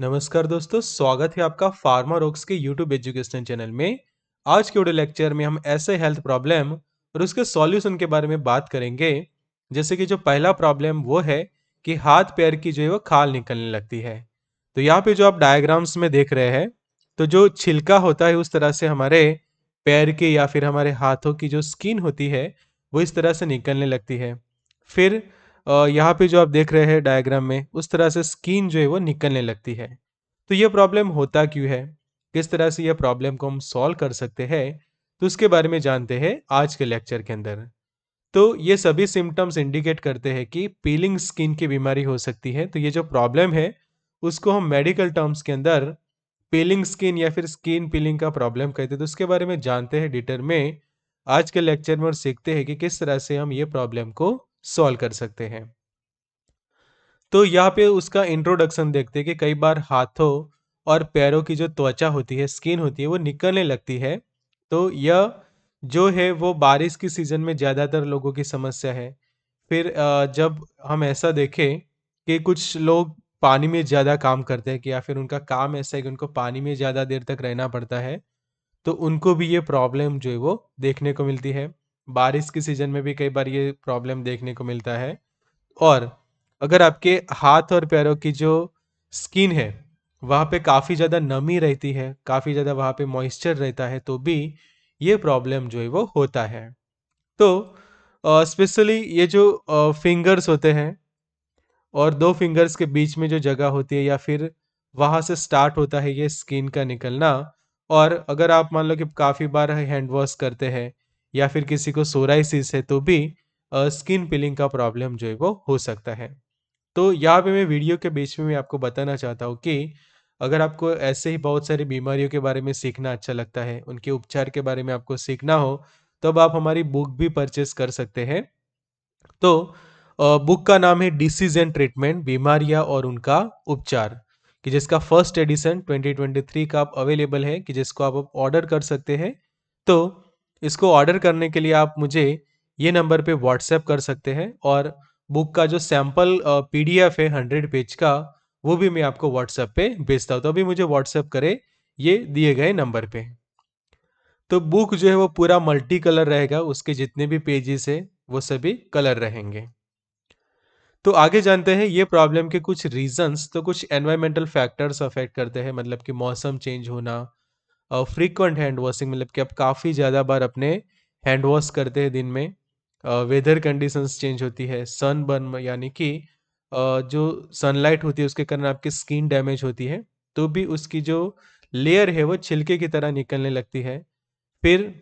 नमस्कार दोस्तों, स्वागत है आपका फार्मा रॉक्स के यूट्यूब एजुकेशन चैनल में। आज के वीडियो लेक्चर में हम ऐसे हेल्थ प्रॉब्लम और उसके सॉल्यूशन के बारे में बात करेंगे। जैसे कि जो पहला प्रॉब्लम वो है कि हाथ पैर की जो है वो खाल निकलने लगती है। तो यहाँ पे जो आप डायग्राम्स में देख रहे हैं, तो जो छिलका होता है उस तरह से हमारे पैर के या फिर हमारे हाथों की जो स्किन होती है वो इस तरह से निकलने लगती है। फिर यहाँ पे जो आप देख रहे हैं डायग्राम में, उस तरह से स्किन जो है वो निकलने लगती है। तो ये प्रॉब्लम होता क्यों है, किस तरह से ये प्रॉब्लम को हम सॉल्व कर सकते हैं, तो उसके बारे में जानते हैं आज के लेक्चर के अंदर। तो ये सभी सिम्टम्स इंडिकेट करते हैं कि पीलिंग स्किन की बीमारी हो सकती है। तो ये जो प्रॉब्लम है उसको हम मेडिकल टर्म्स के अंदर पीलिंग स्किन या फिर स्किन पीलिंग का प्रॉब्लम कहते हैं। तो उसके बारे में जानते हैं डिटेल में आज के लेक्चर में और सीखते हैं कि किस तरह से हम ये प्रॉब्लम को सॉल्व कर सकते हैं। तो यहाँ पे उसका इंट्रोडक्शन देखते हैं कि कई बार हाथों और पैरों की जो त्वचा होती है, स्किन होती है, वो निकलने लगती है। तो यह जो है वो बारिश की सीजन में ज़्यादातर लोगों की समस्या है। फिर जब हम ऐसा देखें कि कुछ लोग पानी में ज़्यादा काम करते हैं कि या फिर उनका काम ऐसा है कि उनको पानी में ज़्यादा देर तक रहना पड़ता है, तो उनको भी ये प्रॉब्लम जो है वो देखने को मिलती है। बारिश की सीजन में भी कई बार ये प्रॉब्लम देखने को मिलता है। और अगर आपके हाथ और पैरों की जो स्किन है वहाँ पे काफ़ी ज़्यादा नमी रहती है, काफ़ी ज़्यादा वहाँ पे मॉइस्चर रहता है, तो भी ये प्रॉब्लम जो है वो होता है। तो स्पेशली ये जो फिंगर्स होते हैं और दो फिंगर्स के बीच में जो जगह होती है या फिर वहाँ से स्टार्ट होता है ये स्किन का निकलना। और अगर आप मान लो कि काफ़ी बार हैंड वॉश करते हैं या फिर किसी को सोराइसिस है, तो भी स्किन पीलिंग का प्रॉब्लम जो है वो हो सकता है। तो यहाँ पे मैं वीडियो के बीच में मैं आपको बताना चाहता हूँ कि अगर आपको ऐसे ही बहुत सारी बीमारियों के बारे में सीखना अच्छा लगता है, उनके उपचार के बारे में आपको सीखना हो, तब आप हमारी बुक भी परचेस कर सकते हैं। तो बुक का नाम है डिसीज एंड ट्रीटमेंट, बीमारियां और उनका उपचार, कि जिसका फर्स्ट एडिशन 2023 का आप अवेलेबल है, कि जिसको आप ऑर्डर कर सकते हैं। तो इसको ऑर्डर करने के लिए आप मुझे ये नंबर पे व्हाट्सएप कर सकते हैं, और बुक का जो सैम्पल पीडीएफ है 100 पेज का, वो भी मैं आपको व्हाट्सएप पे भेजता हूँ। तो अभी मुझे व्हाट्सएप करें ये दिए गए नंबर पे। तो बुक जो है वो पूरा मल्टी कलर रहेगा, उसके जितने भी पेजेस है वो सभी कलर रहेंगे। तो आगे जानते हैं ये प्रॉब्लम के कुछ रीजंस। तो कुछ एनवायरमेंटल फैक्टर्स अफेक्ट करते हैं, मतलब कि मौसम चेंज होना, फ्रीक्वेंट हैंड वॉशिंग, मतलब कि आप काफ़ी ज़्यादा बार अपने हैंड वॉश करते हैं दिन में, वेदर कंडीशंस चेंज होती है, सन बर्न यानी कि जो सनलाइट होती है उसके कारण आपकी स्किन डैमेज होती है, तो भी उसकी जो लेयर है वो छिलके की तरह निकलने लगती है। फिर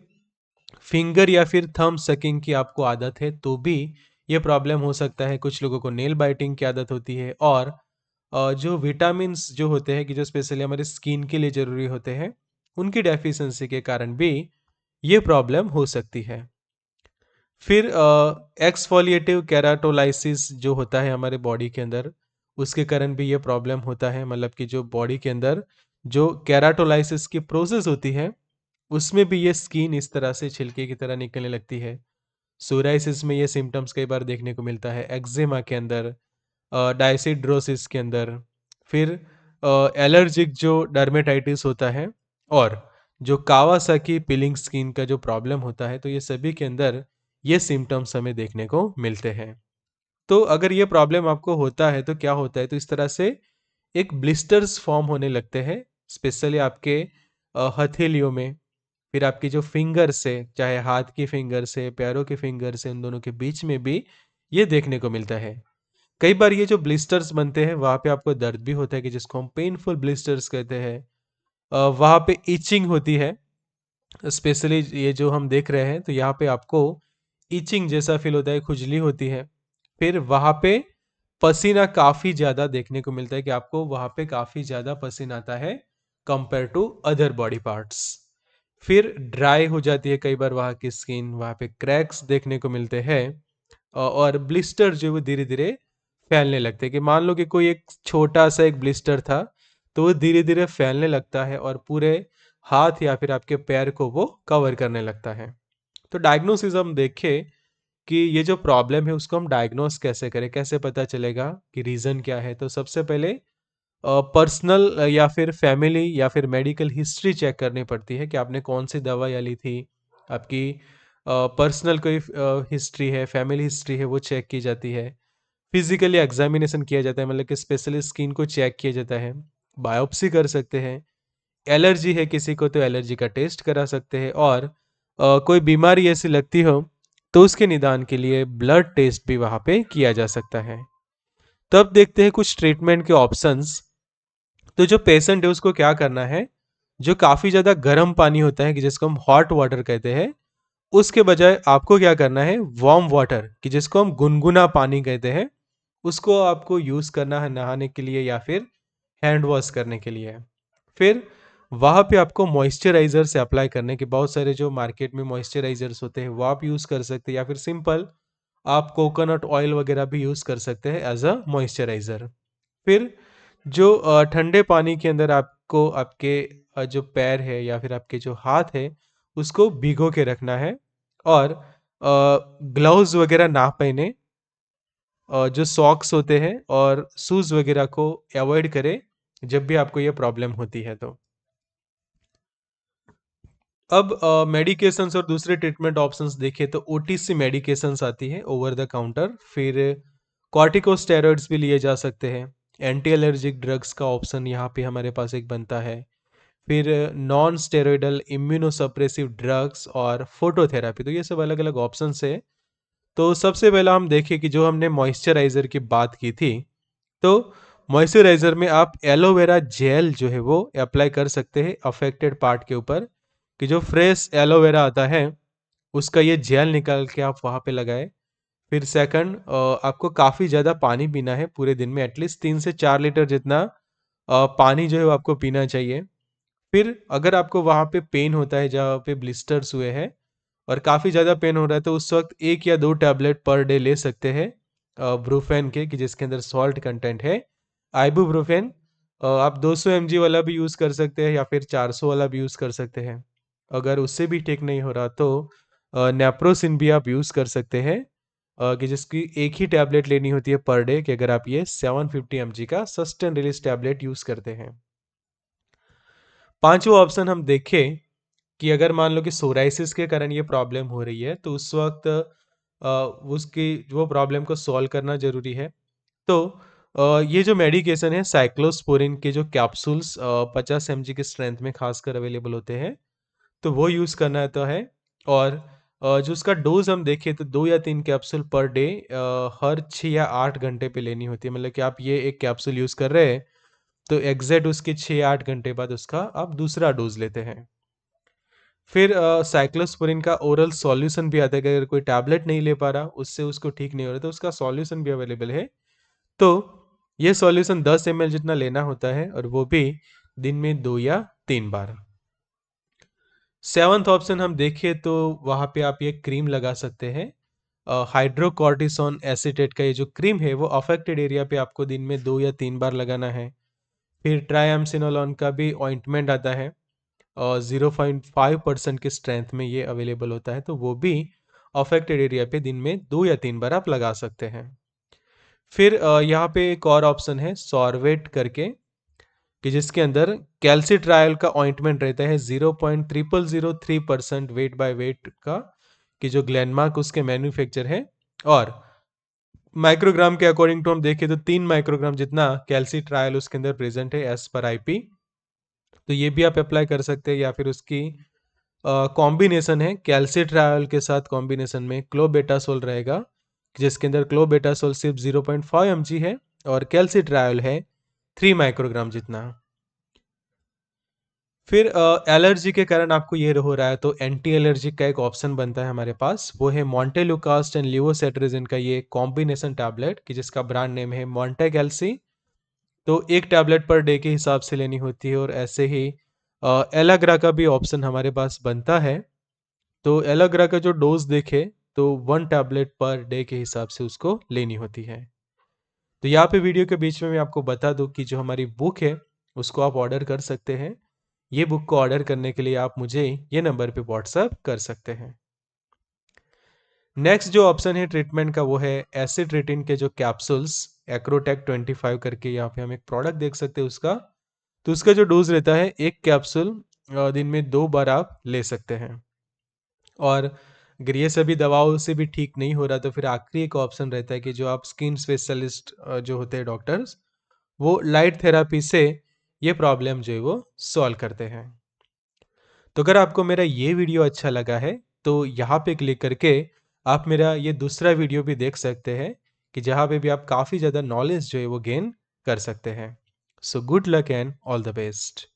फिंगर या फिर थंब सकिंग की आपको आदत है, तो भी ये प्रॉब्लम हो सकता है। कुछ लोगों को नेल बाइटिंग की आदत होती है, और जो विटामिन्स जो होते हैं कि जो स्पेशली हमारे स्किन के लिए ज़रूरी होते हैं, उनकी डेफिशिएंसी के कारण भी ये प्रॉब्लम हो सकती है। फिर एक्सफोलिएटिव केराटोलाइसिस जो होता है हमारे बॉडी के अंदर, उसके कारण भी ये प्रॉब्लम होता है। मतलब कि जो बॉडी के अंदर जो केराटोलाइसिस की प्रोसेस होती है, उसमें भी ये स्किन इस तरह से छिलके की तरह निकलने लगती है। सोराइसिस में ये सिम्टम्स कई बार देखने को मिलता है, एक्जिमा के अंदर, डायसिड्रोसिस के अंदर, फिर एलर्जिक जो डर्मेटाइटिस होता है, और जो कावासाकी पीलिंग स्किन का जो प्रॉब्लम होता है, तो ये सभी के अंदर ये सिम्टम्स हमें देखने को मिलते हैं। तो अगर ये प्रॉब्लम आपको होता है तो क्या होता है, तो इस तरह से एक ब्लिस्टर्स फॉर्म होने लगते हैं, स्पेशली आपके हथेलियों में। फिर आपकी जो फिंगर्स है, चाहे हाथ की फिंगर्स है, पैरों की फिंगर्स है, उन दोनों के बीच में भी ये देखने को मिलता है। कई बार ये जो ब्लिस्टर्स बनते हैं वहाँ पे आपको दर्द भी होता है, कि जिसको हम पेनफुल ब्लिस्टर्स कहते हैं। वहाँ पे इचिंग होती है, स्पेशली ये जो हम देख रहे हैं, तो यहाँ पे आपको इचिंग जैसा फील होता है, खुजली होती है। फिर वहाँ पे पसीना काफ़ी ज़्यादा देखने को मिलता है, कि आपको वहाँ पे काफ़ी ज़्यादा पसीना आता है compare to other body parts. फिर ड्राई हो जाती है कई बार वहाँ की स्किन, वहाँ पे क्रैक्स देखने को मिलते हैं, और ब्लिस्टर जो है वो धीरे धीरे फैलने लगते हैं। कि मान लो कि कोई एक छोटा सा एक ब्लिस्टर था, तो वो धीरे धीरे फैलने लगता है और पूरे हाथ या फिर आपके पैर को वो कवर करने लगता है। तो डायग्नोसिस हम देखें कि ये जो प्रॉब्लम है उसको हम डायग्नोस कैसे करें, कैसे पता चलेगा कि रीज़न क्या है। तो सबसे पहले पर्सनल या फिर फैमिली या फिर मेडिकल हिस्ट्री चेक करनी पड़ती है कि आपने कौन सी दवाइयाँ ली थी। आपकी पर्सनल कोई हिस्ट्री है, फैमिली हिस्ट्री है, वो चेक की जाती है। फिजिकली एग्जामिनेशन किया जाता है, मतलब कि स्पेशली स्किन को चेक किया जाता है। बायोप्सी कर सकते हैं। एलर्जी है किसी को तो एलर्जी का टेस्ट करा सकते हैं, और कोई बीमारी ऐसी लगती हो तो उसके निदान के लिए ब्लड टेस्ट भी वहाँ पे किया जा सकता है। तब देखते हैं कुछ ट्रीटमेंट के ऑप्शंस। तो जो पेशेंट है उसको क्या करना है, जो काफ़ी ज़्यादा गर्म पानी होता है कि जिसको हम हॉट वाटर कहते हैं, उसके बजाय आपको क्या करना है, वार्म वाटर कि जिसको हम गुनगुना पानी कहते हैं, उसको आपको यूज़ करना है नहाने के लिए या फिर हैंड वॉश करने के लिए। फिर वहाँ पे आपको मॉइस्चराइज़र से अप्लाई करने के, बहुत सारे जो मार्केट में मॉइस्चराइज़र्स होते हैं वो आप यूज़ कर सकते हैं, या फिर सिंपल आप कोकोनट ऑयल वगैरह भी यूज़ कर सकते हैं एज अ मॉइस्चराइज़र। फिर जो ठंडे पानी के अंदर आपको आपके जो पैर है या फिर आपके जो हाथ है उसको भिगो के रखना है, और ग्लव्स वगैरह ना पहने, जो सॉक्स होते हैं और शूज़ वगैरह को अवॉइड करें जब भी आपको ये प्रॉब्लम होती है तो। अब मेडिकेशंस और दूसरे ट्रीटमेंट ऑप्शंस देखें तो ओटीसी मेडिकेशंस आती है ओवर द काउंटर। फिर कॉर्टिकोस्टेरॉइड्स भी लिए जा सकते हैं। एंटी एलर्जिक ड्रग्स का ऑप्शन यहाँ पे हमारे पास एक बनता है। फिर नॉन स्टेरॉइडल इम्यूनोसप्रेसिव ड्रग्स और फोटोथेरापी, तो ये सब अलग अलग ऑप्शंस है। तो सबसे पहला हम देखें कि जो हमने मॉइस्चराइज़र की बात की थी, तो मॉइस्चराइज़र में आप एलोवेरा जेल जो है वो अप्लाई कर सकते हैं अफेक्टेड पार्ट के ऊपर, कि जो फ्रेश एलोवेरा आता है उसका ये जेल निकाल के आप वहाँ पे लगाएं। फिर सेकंड, आपको काफ़ी ज़्यादा पानी पीना है पूरे दिन में, एटलीस्ट 3 से 4 लीटर जितना पानी जो है वो आपको पीना चाहिए। फिर अगर आपको वहाँ पे पेन होता है जहाँ पे ब्लिस्टर्स हुए हैं और काफ़ी ज़्यादा पेन हो रहा है, तो उस वक्त 1 या 2 टैबलेट पर डे ले सकते हैं ब्रूफेन के, कि जिसके अंदर सॉल्ट कंटेंट है। आइबुप्रोफेन आप 200 mg वाला भी यूज़ कर सकते हैं या फिर 400 वाला भी यूज़ कर सकते हैं। अगर उससे भी ठीक नहीं हो रहा तो नेप्रोसिन भी आप यूज़ कर सकते हैं, कि जिसकी एक ही टैबलेट लेनी होती है पर डे, कि अगर आप ये 750 mg का सस्टेन रिलीज टैबलेट यूज़ करते हैं। पांचवा ऑप्शन हम देखें कि अगर मान लो कि सोराइसिस के कारण ये प्रॉब्लम हो रही है, तो उस वक्त उसकी वो प्रॉब्लम को सॉल्व करना ज़रूरी है। तो ये जो मेडिकेशन है साइक्लोस्पोरिन के जो कैप्सूल्स 50 mg की स्ट्रेंथ में खासकर अवेलेबल होते हैं, तो वो यूज़ करना तो है। और जो उसका डोज हम देखें तो 2 या 3 कैप्सूल पर डे हर 6 या 8 घंटे पे लेनी होती है। मतलब कि आप ये एक कैप्सूल यूज़ कर रहे हैं तो एग्जैक्ट उसके 6 या 8 घंटे बाद उसका आप दूसरा डोज लेते हैं। फिर साइक्लोस्पोरिन का ओरल सॉल्यूशन भी आता है, कि अगर कोई टैबलेट नहीं ले पा रहा, उससे उसको ठीक नहीं हो रहा, तो उसका सॉल्यूशन भी अवेलेबल है। तो ये सॉल्यूशन 10 ml जितना लेना होता है, और वो भी दिन में 2 या 3 बार। सेवन्थ ऑप्शन हम देखें तो वहाँ पे आप ये क्रीम लगा सकते हैं। हाइड्रोकॉर्टिसोन एसीटेट का ये जो क्रीम है वो अफेक्टेड एरिया पे आपको दिन में 2 या 3 बार लगाना है। फिर ट्राइएमसिनोलोन का भी ऑइंटमेंट आता है, 0.5% की स्ट्रेंथ में ये अवेलेबल होता है, तो वो भी अफेक्टेड एरिया पे दिन में 2 या 3 बार आप लगा सकते हैं। फिर यहाँ पे एक और ऑप्शन है सॉर्वेट करके, कि जिसके अंदर कैल्सिट्रायल का ऑइंटमेंट रहता है 0.0003% वेट बाय वेट का, कि जो ग्लेनमार्क उसके मैन्युफैक्चर है। और माइक्रोग्राम के अकॉर्डिंग टू हम देखें तो 3 माइक्रोग्राम जितना कैल्सिट्रायल उसके अंदर प्रेजेंट है एज पर आईपी। तो ये भी आप अप्लाई कर सकते हैं, या फिर उसकी कॉम्बिनेशन है कैल्सिट्रायल के साथ, कॉम्बिनेशन में क्लोबेटासोल रहेगा, जिसके अंदर क्लोबेटासोल सिर्फ 0.5 mg है और कैल्सिट्रायल है 3 माइक्रोग्राम जितना। फिर एलर्जी के कारण आपको ये हो रहा है तो एंटी एलर्जिक का एक ऑप्शन बनता है हमारे पास, वो है मॉन्टेलुकास्ट एंड लिवोसेट्रिजिन का ये कॉम्बिनेशन टैबलेट, कि जिसका ब्रांड नेम है मॉन्टेगेल्सी। तो एक टैबलेट पर डे के हिसाब से लेनी होती है, और ऐसे ही एलाग्रा का भी ऑप्शन हमारे पास बनता है। तो एलाग्रा का जो डोज देखे तो 1 टैबलेट पर डे के हिसाब से उसको लेनी होती है। तो यहाँ पे वीडियो के बीच में मैं आपको बता दूं कि जो हमारी बुक है उसको आप ऑर्डर कर सकते हैं। ये बुक को ऑर्डर करने के लिए आप मुझे ये नंबर पे व्हाट्सएप कर सकते हैं। नेक्स्ट जो ऑप्शन है ट्रीटमेंट का वो है एसिट्रिटिन के जो कैप्सूल्स, एक्रोटेक 25 करके यहाँ पे हम एक प्रोडक्ट देख सकते हैं उसका। तो उसका जो डोज़ रहता है 1 कैप्सूल दिन में 2 बार आप ले सकते हैं। और अगर ये सभी दवाओं से भी ठीक नहीं हो रहा तो फिर आखिरी एक ऑप्शन रहता है कि जो आप स्किन स्पेशलिस्ट जो होते हैं डॉक्टर्स, वो लाइट थेरेपी से ये प्रॉब्लम जो है वो सॉल्व करते हैं। तो अगर आपको मेरा ये वीडियो अच्छा लगा है तो यहाँ पे क्लिक करके आप मेरा ये दूसरा वीडियो भी देख सकते हैं कि जहाँ पे भी आप काफ़ी ज़्यादा नॉलेज जो है वो गेन कर सकते हैं। So good luck and all the best.